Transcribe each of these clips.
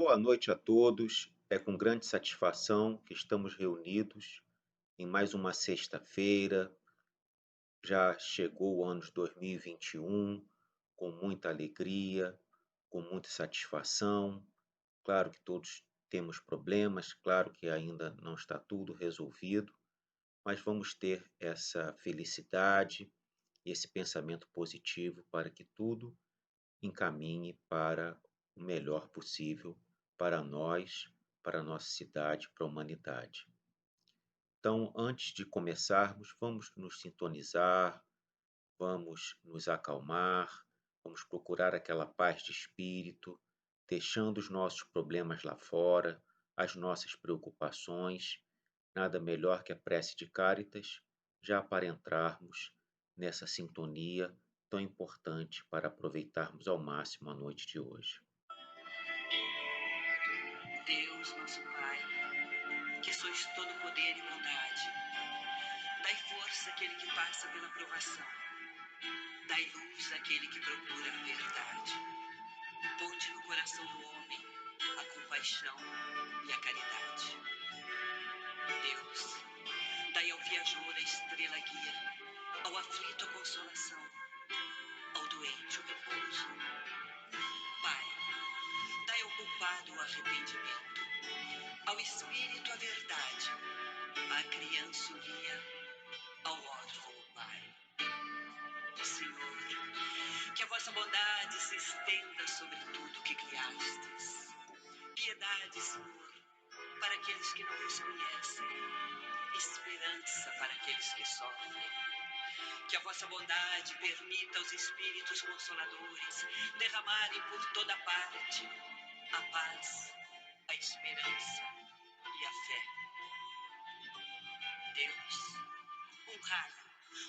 Boa noite a todos. É com grande satisfação que estamos reunidos em mais uma sexta-feira. Já chegou o ano de 2021 com muita alegria, com muita satisfação. Claro que todos temos problemas, claro que ainda não está tudo resolvido, mas vamos ter essa felicidade e esse pensamento positivo para que tudo encaminhe para o melhor possível para nós, para a nossa cidade, para a humanidade. Então, antes de começarmos, vamos nos sintonizar, vamos nos acalmar, vamos procurar aquela paz de espírito, deixando os nossos problemas lá fora, as nossas preocupações. Nada melhor que a prece de Cáritas, já para entrarmos nessa sintonia tão importante para aproveitarmos ao máximo a noite de hoje. Deus, nosso Pai, que sois todo poder e bondade, dai força àquele que passa pela provação, dai luz àquele que procura a verdade. Ponde no coração do homem a compaixão e a caridade. Deus, dai ao viajor a estrela guia, ao aflito a consolação, ao doente o repouso. Pai, dai ao culpado o arrependimento, ao espírito a verdade, à criança o guia, ao órfão o pai. Senhor, que a vossa bondade se estenda sobre tudo que criastes. Piedade, Senhor, para aqueles que não vos conhecem. Esperança para aqueles que sofrem. Que a vossa bondade permita aos Espíritos Consoladores derramarem por toda parte a paz, a esperança e a fé. Deus, um raio,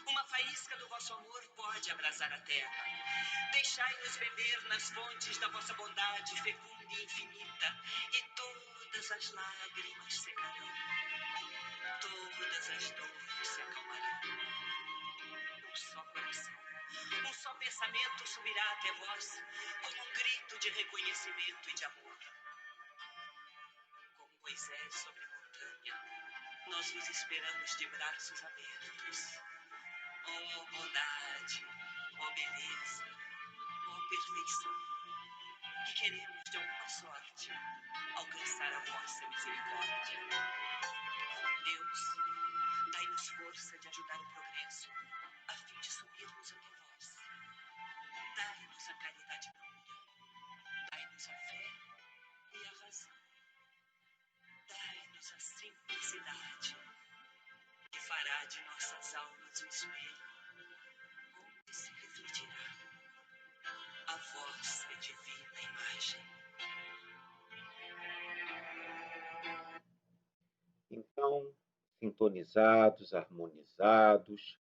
uma faísca do vosso amor pode abrasar a terra. Deixai-nos beber nas fontes da vossa bondade fecunda e infinita, e todas as lágrimas secarão, todas as dores se acalmarão. Um só coração, um só pensamento subirá até vós, como um grito de reconhecimento e de amor. Como Moisés sobre a montanha, nós vos esperamos de braços abertos. Ó bondade, ó beleza, ó perfeição, e queremos de alguma sorte alcançar a vossa misericórdia. Deus, dai-nos força de ajudar o progresso, a fim de subirmos até vós. Dai-nos a caridade pura, dai-nos a fé e a razão. Dai-nos a simplicidade, que fará de nossas almas um espelho, onde se refletirá a vossa divina imagem. Então, sintonizados, harmonizados,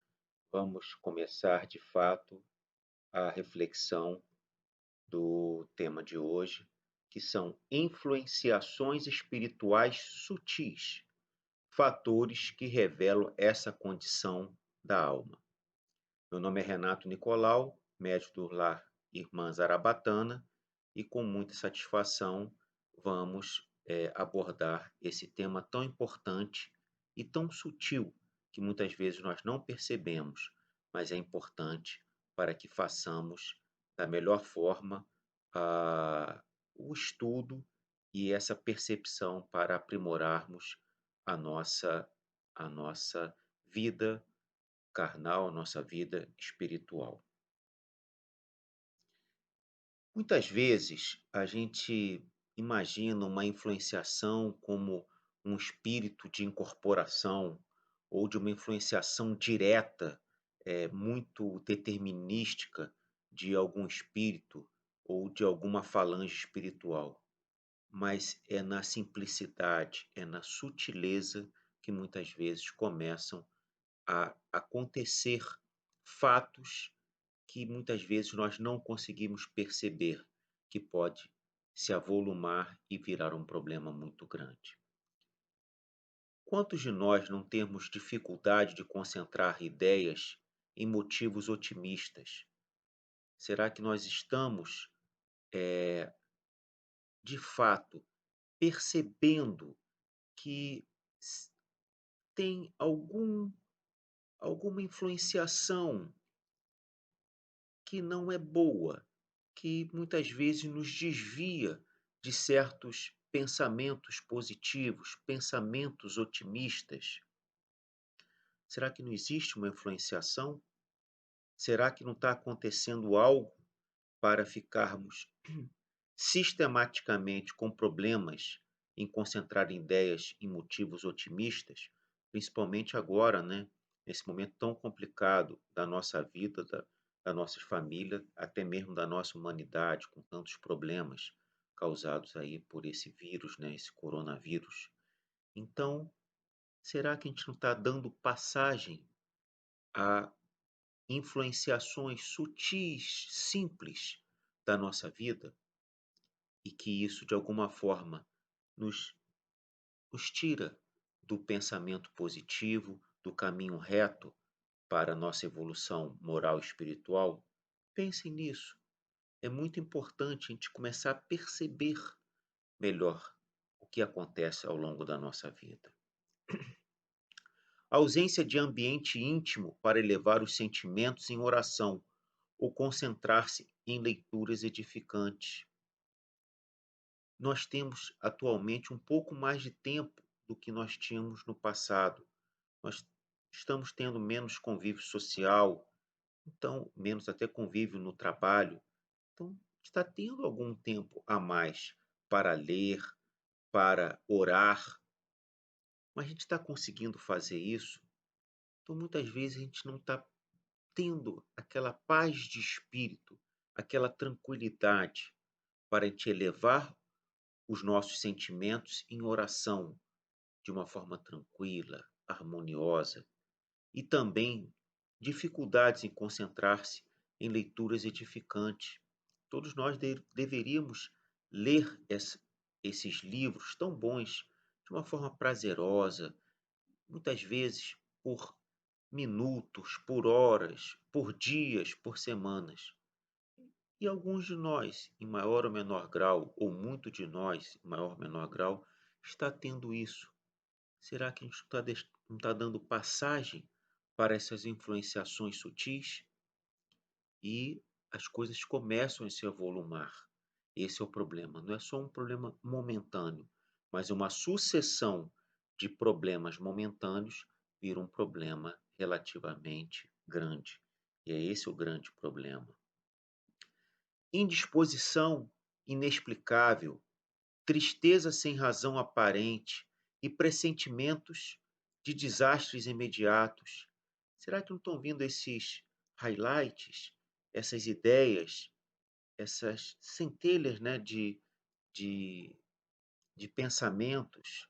vamos começar de fato a reflexão do tema de hoje, que são influenciações espirituais sutis, fatores que revelam essa condição da alma. Meu nome é Renato Nicolau, médico do Lar Irmã Zarabatana, e com muita satisfação vamos abordar esse tema tão importante e tão sutil que muitas vezes nós não percebemos, mas é importante para que façamos da melhor forma o estudo e essa percepção para aprimorarmos a nossa vida carnal, a nossa vida espiritual. Muitas vezes a gente imagina uma influenciação como um espírito de incorporação ou de uma influenciação direta, muito determinística de algum espírito ou de alguma falange espiritual. Mas é na simplicidade, é na sutileza que muitas vezes começam a acontecer fatos que muitas vezes nós não conseguimos perceber, que pode se avolumar e virar um problema muito grande. Quantos de nós não temos dificuldade de concentrar ideias em motivos otimistas? Será que nós estamos de fato, percebendo que s tem alguma influenciação que não é boa, que muitas vezes nos desvia de certos pensamentos positivos, pensamentos otimistas. Será que não existe uma influenciação? Será que não está acontecendo algo para ficarmos sistematicamente com problemas em concentrar ideias em motivos otimistas, principalmente agora, né, nesse momento tão complicado da nossa vida, da nossa família, até mesmo da nossa humanidade, com tantos problemas causados aí por esse vírus, né, esse coronavírus. Então, será que a gente não está dando passagem a influenciações sutis, simples da nossa vida? E que isso, de alguma forma, nos, nos tira do pensamento positivo, do caminho reto para a nossa evolução moral e espiritual? Pensem nisso. É muito importante a gente começar a perceber melhor o que acontece ao longo da nossa vida. A ausência de ambiente íntimo para elevar os sentimentos em oração ou concentrar-se em leituras edificantes. Nós temos atualmente um pouco mais de tempo do que nós tínhamos no passado. Nós estamos tendo menos convívio social, então menos até convívio no trabalho. Então, está tendo algum tempo a mais para ler, para orar, mas a gente está conseguindo fazer isso. Então, muitas vezes a gente não está tendo aquela paz de espírito, aquela tranquilidade para a gente elevar os nossos sentimentos em oração de uma forma tranquila, harmoniosa, e também dificuldades em concentrar-se em leituras edificantes. Todos nós deveríamos ler esses livros tão bons de uma forma prazerosa, muitas vezes por minutos, por horas, por dias, por semanas. E alguns de nós, em maior ou menor grau, ou muito de nós, em maior ou menor grau, está tendo isso. Será que a gente não está dando passagem para essas influenciações sutis? E as coisas começam a se avolumar. Esse é o problema. Não é só um problema momentâneo, mas uma sucessão de problemas momentâneos vira um problema relativamente grande. E é esse o grande problema. Indisposição inexplicável, tristeza sem razão aparente e pressentimentos de desastres imediatos. Será que não estão vindo esses highlights, essas ideias, essas centelhas, né, de, de pensamentos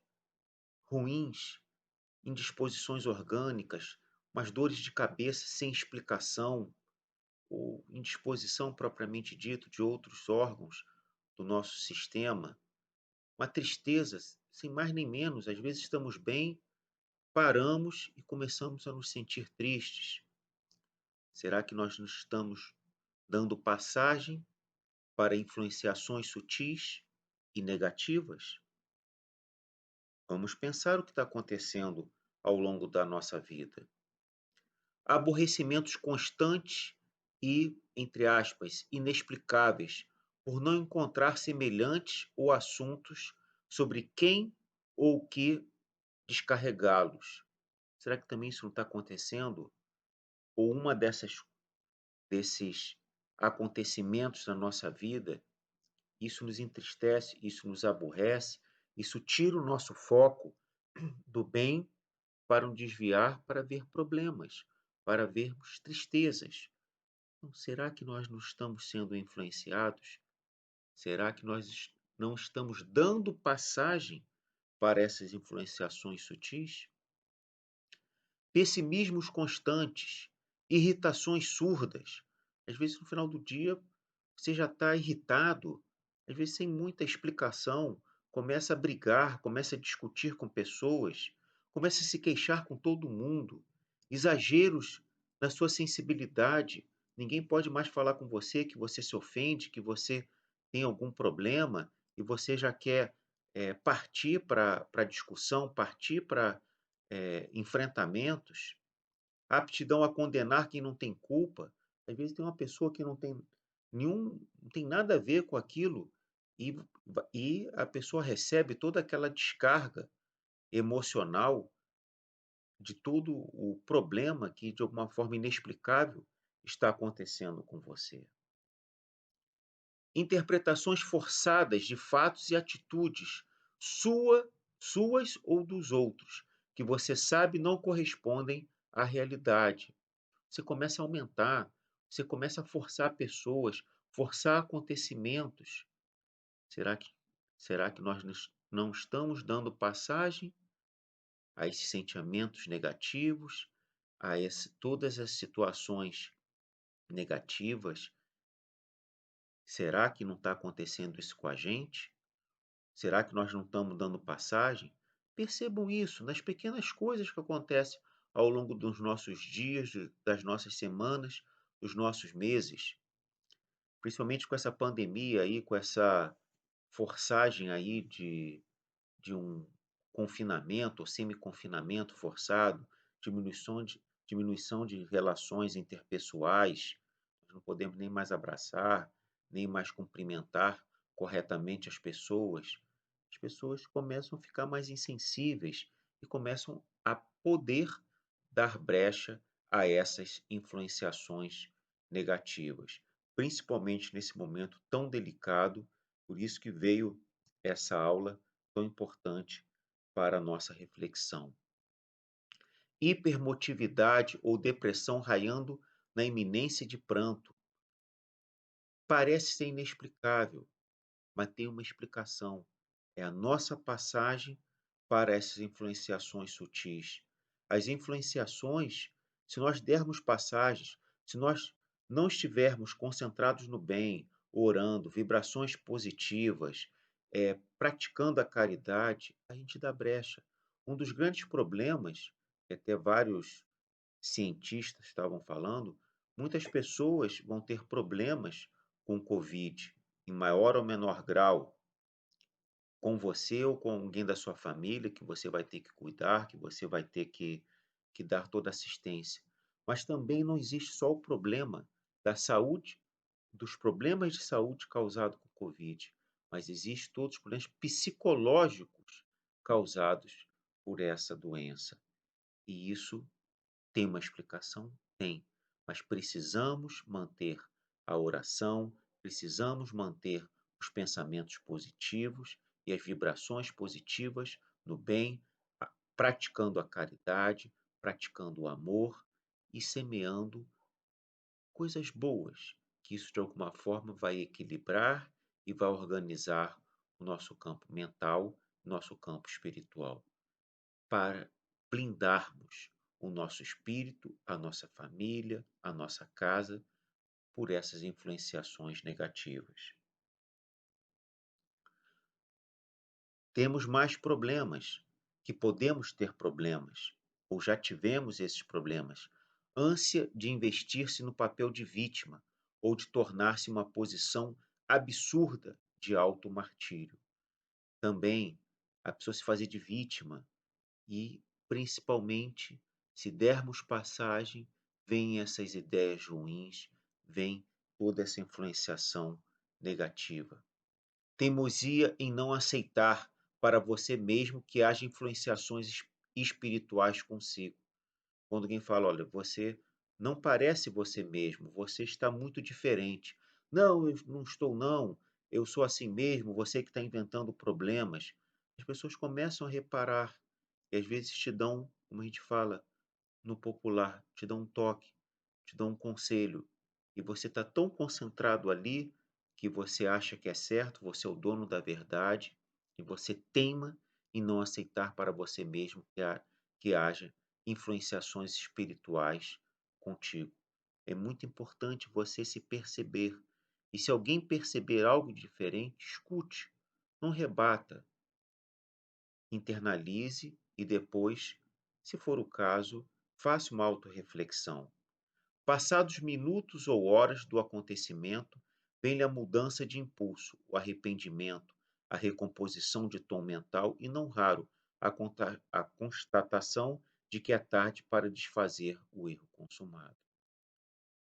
ruins, indisposições orgânicas, umas dores de cabeça sem explicação, ou indisposição propriamente dito de outros órgãos do nosso sistema? Uma tristeza, sem mais nem menos. Às vezes estamos bem, paramos e começamos a nos sentir tristes. Será que nós não estamos dando passagem para influenciações sutis e negativas? Vamos pensar o que está acontecendo ao longo da nossa vida. Aborrecimentos constantes e, entre aspas, inexplicáveis, por não encontrar semelhantes ou assuntos sobre quem ou o que descarregá-los. Será que também isso não está acontecendo? Ou uma desses acontecimentos na nossa vida, isso nos entristece, isso nos aborrece, isso tira o nosso foco do bem para um desviar para ver problemas, para vermos tristezas. Então, será que nós não estamos sendo influenciados? Será que nós não estamos dando passagem para essas influenciações sutis? Pessimismos constantes, irritações surdas. Às vezes, no final do dia, você já está irritado, às vezes sem muita explicação, começa a brigar, começa a discutir com pessoas, começa a se queixar com todo mundo, exageros na sua sensibilidade. Ninguém pode mais falar com você que você se ofende, que você tem algum problema. e você já quer, partir para discussão, partir para, enfrentamentos, aptidão a condenar quem não tem culpa. Às vezes tem uma pessoa que não tem nada a ver com aquilo, e a pessoa recebe toda aquela descarga emocional de todo o problema que, de alguma forma inexplicável, está acontecendo com você. Interpretações forçadas de fatos e atitudes, sua suas ou dos outros, que você sabe não correspondem à realidade. Você começa a aumentar, você começa a forçar pessoas, forçar acontecimentos. Será que será que nós não estamos dando passagem a esses sentimentos negativos, a todas as situações negativas? Será que não está acontecendo isso com a gente? Será que nós não estamos dando passagem? Percebam isso nas pequenas coisas que acontecem ao longo dos nossos dias, das nossas semanas, dos nossos meses, principalmente com essa pandemia aí, com essa forçagem aí de um confinamento ou semi-confinamento forçado, diminuição de relações interpessoais. Nós não podemos nem mais abraçar, nem mais cumprimentar corretamente as pessoas começam a ficar mais insensíveis e começam a poder dar brecha a essas influenciações negativas, principalmente nesse momento tão delicado. Por isso que veio essa aula tão importante para a nossa reflexão. Hipermotividade ou depressão raiando na iminência de pranto. Parece ser inexplicável, mas tem uma explicação. É a nossa passagem para essas influenciações sutis. As influenciações, se nós dermos passagens, se nós não estivermos concentrados no bem, orando, vibrações positivas, praticando a caridade, a gente dá brecha. Um dos grandes problemas, que até vários cientistas estavam falando, muitas pessoas vão ter problemas com o Covid, em maior ou menor grau, com você ou com alguém da sua família, que você vai ter que cuidar, que você vai ter que dar toda assistência. Mas também não existe só o problema da saúde, dos problemas de saúde causados com o Covid, mas existe todos os problemas psicológicos causados por essa doença. E isso tem uma explicação? Tem. Mas precisamos manter a oração, precisamos manter os pensamentos positivos e as vibrações positivas no bem, praticando a caridade, praticando o amor e semeando coisas boas, que isso de alguma forma vai equilibrar e vai organizar o nosso campo mental, nosso campo espiritual, para blindarmos o nosso espírito, a nossa família, a nossa casa, por essas influenciações negativas. Temos mais problemas, que podemos ter problemas, ou já tivemos esses problemas. Ânsia de investir-se no papel de vítima, ou de tornar-se uma posição absurda de auto-martírio. Também a pessoa se fazer de vítima e, principalmente, se dermos passagem, vêm essas ideias ruins, vem toda essa influenciação negativa. Teimosia em não aceitar para você mesmo que haja influenciações espirituais consigo. Quando alguém fala: olha, você não parece você mesmo, você está muito diferente. Não, eu não estou, não. Eu sou assim mesmo, você que está inventando problemas. As pessoas começam a reparar e às vezes te dão, como a gente fala no popular, te dão um toque, te dão um conselho. E você está tão concentrado ali que você acha que é certo, você é o dono da verdade, e você teima em não aceitar para você mesmo que haja influenciações espirituais contigo. É muito importante você se perceber. E se alguém perceber algo diferente, escute, não rebata, internalize e depois, se for o caso, faça uma autorreflexão. Passados minutos ou horas do acontecimento, vem-lhe a mudança de impulso, o arrependimento, a recomposição de tom mental e, não raro, a constatação de que é tarde para desfazer o erro consumado.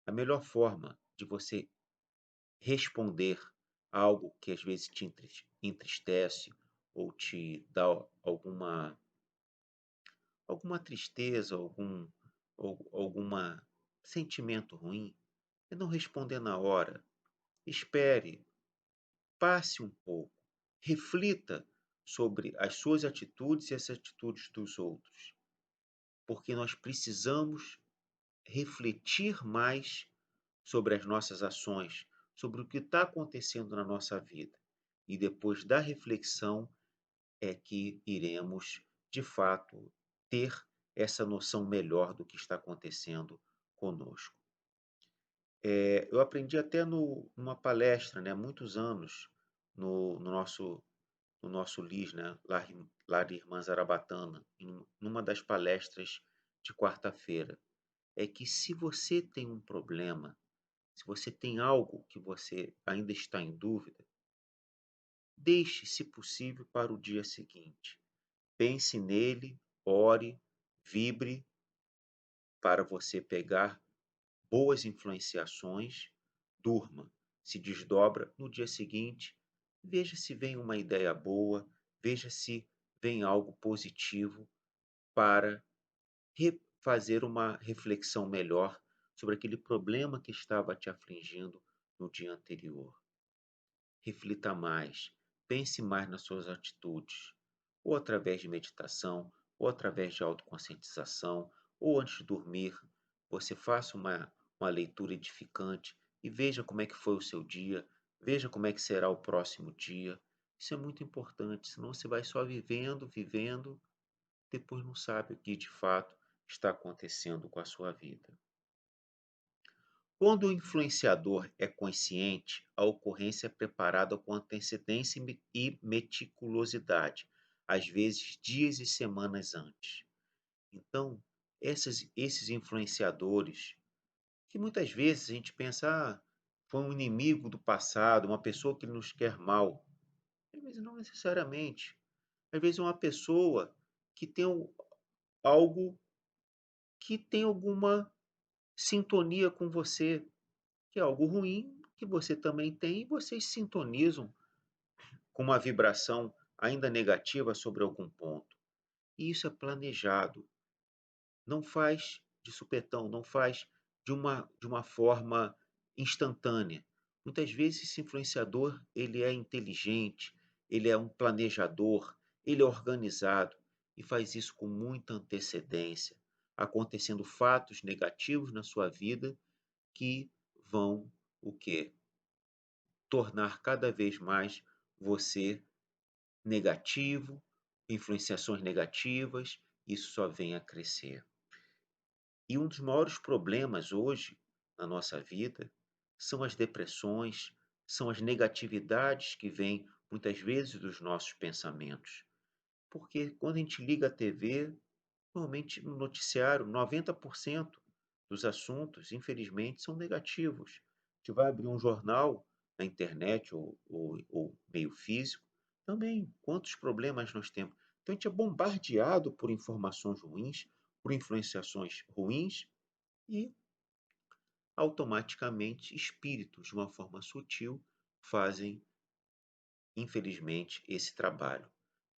A melhor forma de você responder a algo que às vezes te entristece ou te dá alguma tristeza, alguma sentimento ruim, é não responder na hora. Espere, passe um pouco, reflita sobre as suas atitudes e as atitudes dos outros, porque nós precisamos refletir mais sobre as nossas ações, sobre o que está acontecendo na nossa vida. E depois da reflexão é que iremos, de fato, ter essa noção melhor do que está acontecendo conosco. Eu aprendi até numa palestra, né, há muitos anos, no nosso LIS, né, Lar Irmã Zarabatana, numa das palestras de quarta-feira, é que se você tem um problema, se você tem algo que você ainda está em dúvida, deixe, se possível, para o dia seguinte. Pense nele, ore, vibre para você pegar boas influenciações, durma, se desdobra no dia seguinte, veja se vem uma ideia boa, veja se vem algo positivo para fazer uma reflexão melhor sobre aquele problema que estava te afligindo no dia anterior. Reflita mais, pense mais nas suas atitudes, ou através de meditação, ou através de autoconscientização, ou antes de dormir, você faça uma leitura edificante e veja como é que foi o seu dia, veja como é que será o próximo dia. Isso é muito importante, senão você vai só vivendo, vivendo, depois não sabe o que de fato está acontecendo com a sua vida. Quando o influenciador é consciente, a ocorrência é preparada com antecedência e meticulosidade, às vezes dias e semanas antes. Então, esses influenciadores, que muitas vezes a gente pensa, foi um inimigo do passado, uma pessoa que nos quer mal. Às vezes não necessariamente. Às vezes é uma pessoa que tem algo que tem alguma sintonia com você, que é algo ruim que você também tem e vocês sintonizam com uma vibração ainda negativa sobre algum ponto. E isso é planejado. Não faz de supetão, não faz de uma forma instantânea. Muitas vezes esse influenciador, ele é inteligente, ele é um planejador, ele é organizado e faz isso com muita antecedência, acontecendo fatos negativos na sua vida que vão o quê? Tornar cada vez mais você negativo, influenciações negativas, isso só vem a crescer. E um dos maiores problemas hoje na nossa vida são as depressões, são as negatividades que vêm muitas vezes dos nossos pensamentos. Porque quando a gente liga a TV, normalmente no noticiário, 90% dos assuntos, infelizmente, são negativos. A gente vai abrir um jornal na internet ou meio físico, também, quantos problemas nós temos. Então, a gente é bombardeado por informações ruins, por influenciações ruins e, automaticamente, espíritos, de uma forma sutil, fazem, infelizmente, esse trabalho.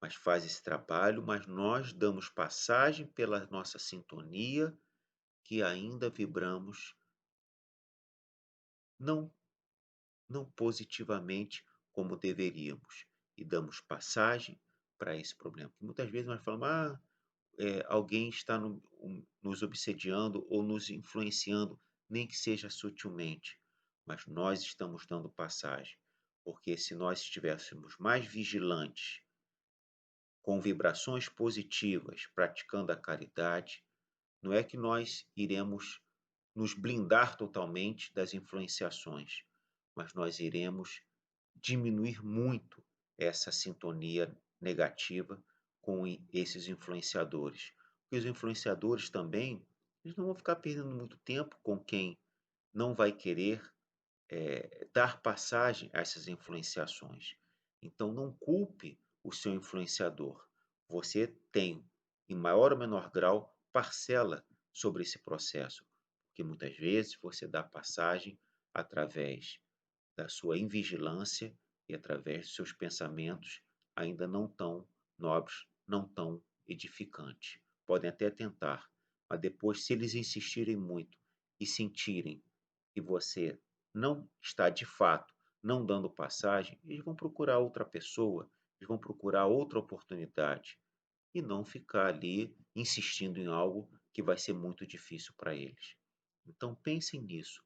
Mas faz esse trabalho, mas nós damos passagem pela nossa sintonia, que ainda vibramos não não positivamente como deveríamos, e damos passagem para esse problema. Porque muitas vezes nós falamos: alguém está nos obsediando ou nos influenciando, nem que seja sutilmente, mas nós estamos dando passagem, porque se nós estivéssemos mais vigilantes, com vibrações positivas, praticando a caridade, não é que nós iremos nos blindar totalmente das influenciações, mas nós iremos diminuir muito essa sintonia negativa com esses influenciadores. Porque os influenciadores também, eles não vão ficar perdendo muito tempo com quem não vai querer dar passagem a essas influenciações. Então não culpe o seu influenciador. Você tem, em maior ou menor grau, parcela sobre esse processo, porque muitas vezes você dá passagem através da sua invigilância e através dos seus pensamentos ainda não tão nobres, não tão edificantes. Podem até tentar, mas depois, se eles insistirem muito e sentirem que você não está de fato não dando passagem, eles vão procurar outra pessoa, eles vão procurar outra oportunidade e não ficar ali insistindo em algo que vai ser muito difícil para eles. Então pensem nisso,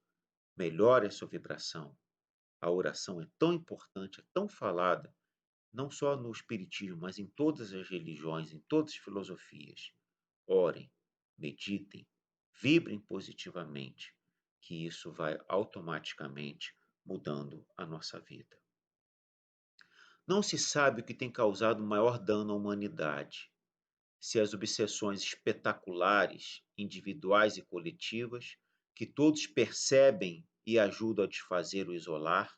melhore a sua vibração. A oração é tão importante, é tão falada, não só no espiritismo, mas em todas as religiões, em todas as filosofias. Orem, meditem, vibrem positivamente, que isso vai automaticamente mudando a nossa vida. Não se sabe o que tem causado maior dano à humanidade, se as obsessões espetaculares, individuais e coletivas, que todos percebem e ajudam a desfazer ou isolar,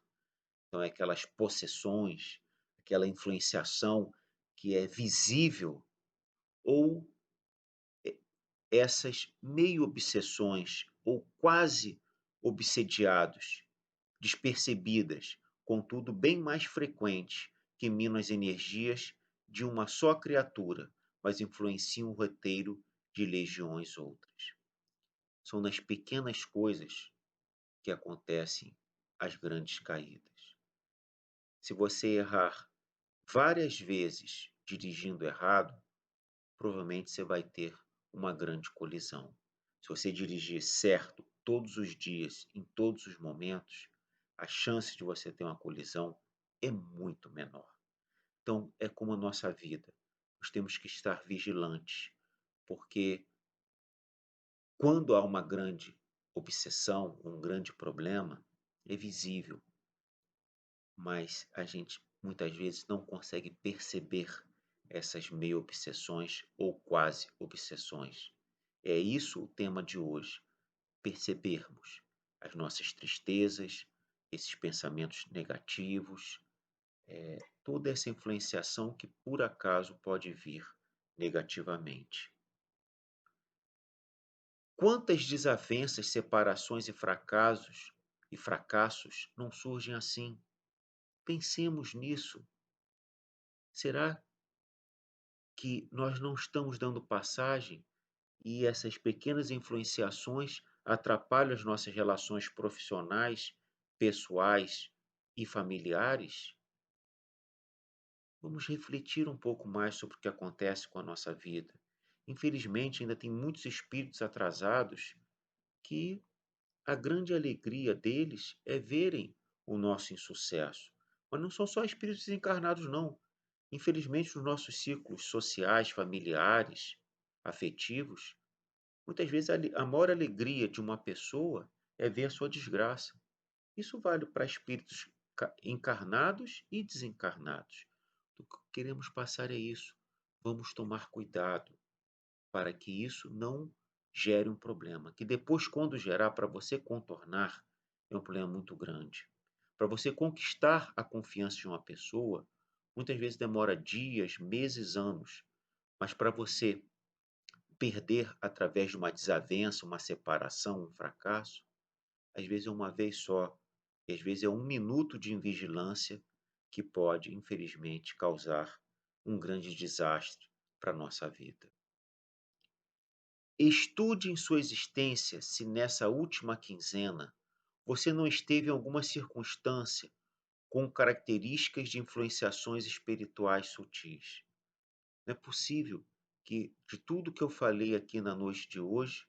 então, é aquelas possessões, aquela influenciação que é visível, ou essas meio obsessões, ou quase obsediados, despercebidas, contudo bem mais frequentes, que minam as energias de uma só criatura, mas influenciam o roteiro de legiões outras. São nas pequenas coisas que acontecem as grandes caídas. Se você errar várias vezes dirigindo errado, provavelmente você vai ter uma grande colisão. Se você dirigir certo todos os dias, em todos os momentos, a chance de você ter uma colisão é muito menor. Então, é como a nossa vida. Nós temos que estar vigilantes, porque quando há uma grande obsessão, um grande problema, é visível, mas a gente muitas vezes não consegue perceber essas meio obsessões ou quase obsessões. É isso o tema de hoje, percebermos as nossas tristezas, esses pensamentos negativos, toda essa influenciação que por acaso pode vir negativamente. Quantas desavenças, separações e fracassos não surgem assim? Pensemos nisso. Será que nós não estamos dando passagem e essas pequenas influenciações atrapalham as nossas relações profissionais, pessoais e familiares? Vamos refletir um pouco mais sobre o que acontece com a nossa vida. Infelizmente, ainda tem muitos espíritos atrasados que a grande alegria deles é verem o nosso insucesso. Mas não são só espíritos desencarnados, não. Infelizmente, nos nossos círculos sociais, familiares, afetivos, muitas vezes a maior alegria de uma pessoa é ver a sua desgraça. Isso vale para espíritos encarnados e desencarnados. O que queremos passar é isso. Vamos tomar cuidado para que isso não gere um problema, que depois, quando gerar, para você contornar, é um problema muito grande. Para você conquistar a confiança de uma pessoa, muitas vezes demora dias, meses, anos, mas para você perder através de uma desavença, uma separação, um fracasso, às vezes é uma vez só, e às vezes é um minuto de invigilância que pode, infelizmente, causar um grande desastre para a nossa vida. Estude em sua existência se nessa última quinzena você não esteve em alguma circunstância com características de influenciações espirituais sutis. Não é possível que, de tudo que eu falei aqui na noite de hoje,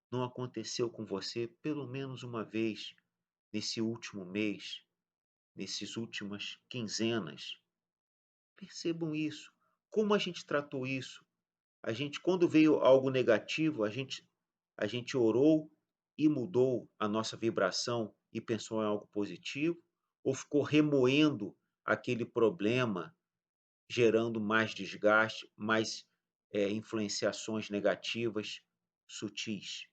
não aconteceu com você pelo menos uma vez nesse último mês, nessas últimas quinzenas. Percebam isso. Como a gente tratou isso? A gente, quando veio algo negativo, a gente orou e mudou a nossa vibração e pensou em algo positivo? Ou ficou remoendo aquele problema, gerando mais desgaste, mais influenciações negativas sutis?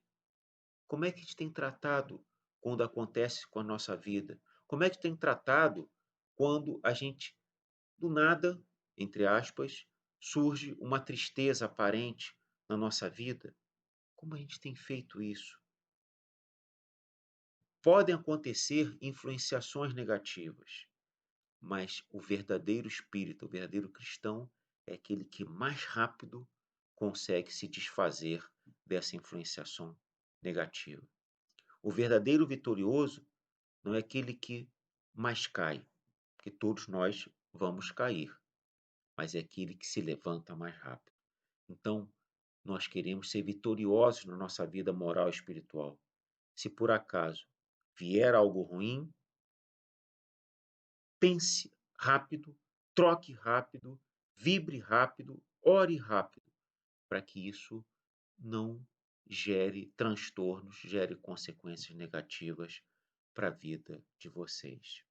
Como é que a gente tem tratado quando acontece com a nossa vida? Como é que tem tratado quando a gente do nada, entre aspas, surge uma tristeza aparente na nossa vida. Como a gente tem feito isso? Podem acontecer influenciações negativas, mas o verdadeiro espírito, o verdadeiro cristão, é aquele que mais rápido consegue se desfazer dessa influenciação negativa. O verdadeiro vitorioso não é aquele que mais cai, porque todos nós vamos cair, mas é aquele que se levanta mais rápido. Então, nós queremos ser vitoriosos na nossa vida moral e espiritual. Se por acaso vier algo ruim, pense rápido, troque rápido, vibre rápido, ore rápido, para que isso não gere transtornos, gere consequências negativas para a vida de vocês.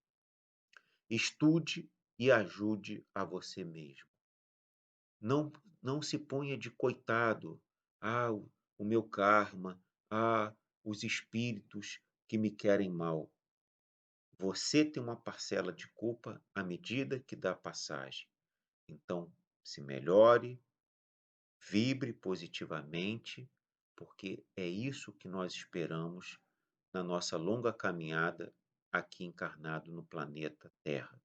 Estude e ajude a você mesmo. Não, não se ponha de coitado. Ah, o meu karma. Ah, os espíritos que me querem mal. Você tem uma parcela de culpa à medida que dá passagem. Então, se melhore, vibre positivamente, porque é isso que nós esperamos na nossa longa caminhada aqui encarnado no planeta Terra.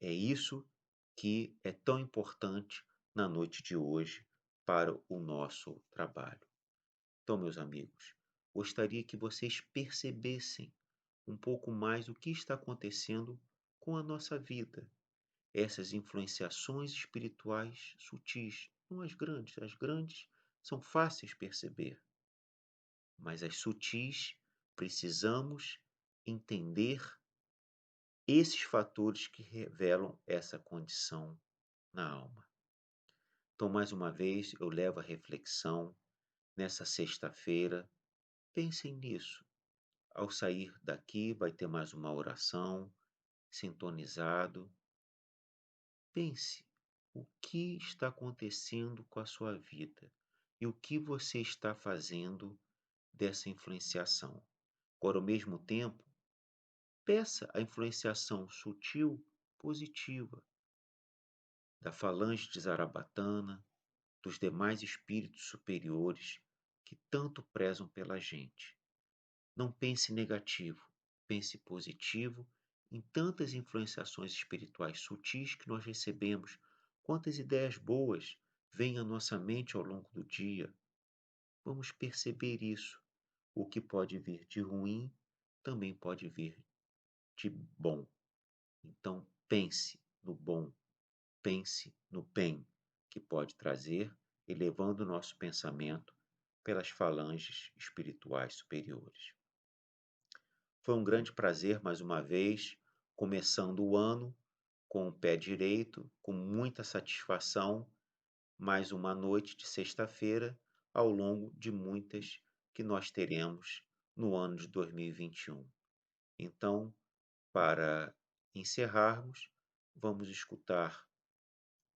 É isso que é tão importante na noite de hoje para o nosso trabalho. Então, meus amigos, gostaria que vocês percebessem um pouco mais o que está acontecendo com a nossa vida. Essas influenciações espirituais sutis, não as grandes. As grandes são fáceis de perceber, mas as sutis precisamos entender esses fatores que revelam essa condição na alma. Então, mais uma vez, eu levo a reflexão nessa sexta-feira. Pensem nisso. Ao sair daqui, vai ter mais uma oração, sintonizado. Pense o que está acontecendo com a sua vida e o que você está fazendo dessa influenciação. Agora, ao mesmo tempo, peça a influenciação sutil, positiva, da falange de Zarabatana, dos demais espíritos superiores que tanto prezam pela gente. Não pense negativo, pense positivo em tantas influenciações espirituais sutis que nós recebemos. Quantas ideias boas vêm à nossa mente ao longo do dia. Vamos perceber isso. O que pode vir de ruim também pode vir de bom. Então, pense no bom, pense no bem que pode trazer, elevando o nosso pensamento pelas falanges espirituais superiores. Foi um grande prazer, mais uma vez, começando o ano com o pé direito, com muita satisfação, mais uma noite de sexta-feira, ao longo de muitas que nós teremos no ano de 2021. Então, para encerrarmos, vamos escutar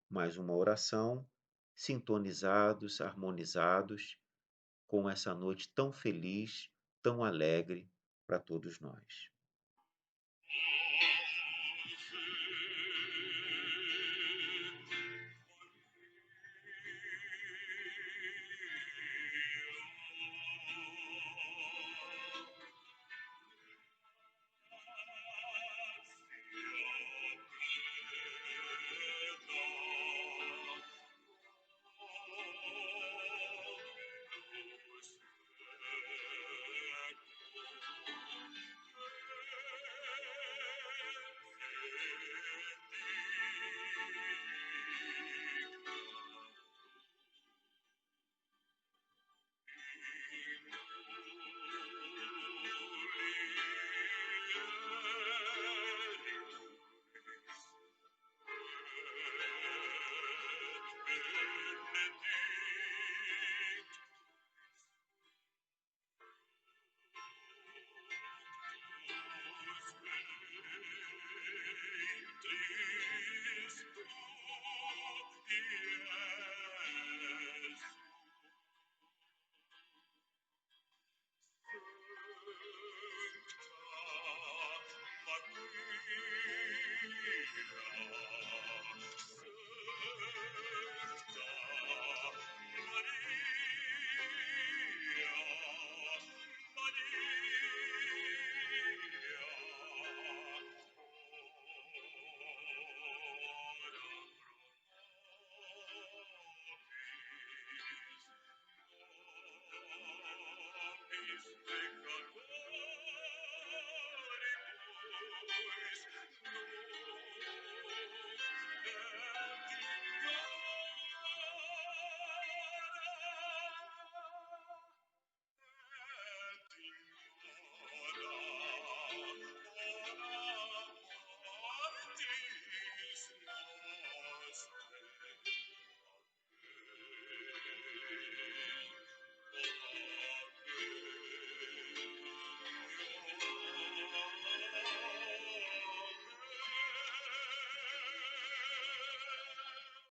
mais uma oração, sintonizados, harmonizados, com essa noite tão feliz, tão alegre para todos nós.